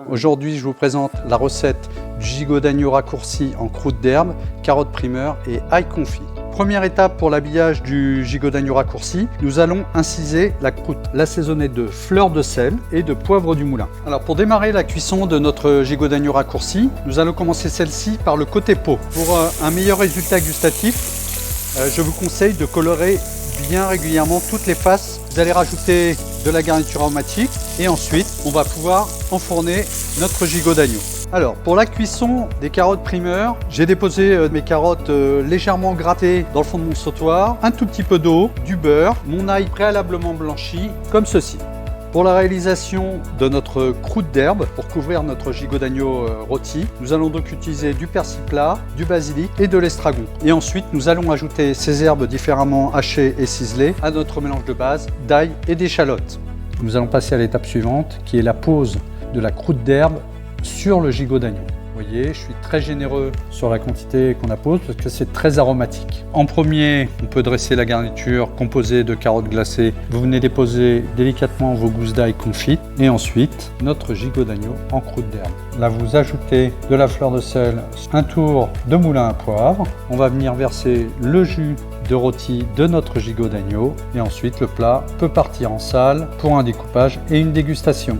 Aujourd'hui, je vous présente la recette du gigot d'agneau raccourci en croûte d'herbe, carottes primeur et ail confit. Première étape pour l'habillage du gigot d'agneau raccourci, nous allons inciser la croûte, l'assaisonner de fleurs de sel et de poivre du moulin. Alors pour démarrer la cuisson de notre gigot d'agneau raccourci, nous allons commencer celle-ci par le côté peau. Pour un meilleur résultat gustatif, je vous conseille de colorer bien régulièrement toutes les faces. Vous allez rajouter de la garniture aromatique et ensuite on va pouvoir enfourner notre gigot d'agneau. Alors pour la cuisson des carottes primeur, j'ai déposé mes carottes légèrement grattées dans le fond de mon sautoir, un tout petit peu d'eau, du beurre, mon ail préalablement blanchi comme ceci. Pour la réalisation de notre croûte d'herbe, pour couvrir notre gigot d'agneau rôti, nous allons donc utiliser du persil plat, du basilic et de l'estragon. Et ensuite, nous allons ajouter ces herbes différemment hachées et ciselées à notre mélange de base d'ail et d'échalotes. Nous allons passer à l'étape suivante, qui est la pose de la croûte d'herbe sur le gigot d'agneau. Vous voyez, je suis très généreux sur la quantité qu'on appose parce que c'est très aromatique. En premier, on peut dresser la garniture composée de carottes glacées. Vous venez déposer délicatement vos gousses d'ail confites et ensuite notre gigot d'agneau en croûte d'herbe. Là, vous ajoutez de la fleur de sel, un tour de moulin à poivre. On va venir verser le jus de rôti de notre gigot d'agneau et ensuite le plat peut partir en salle pour un découpage et une dégustation.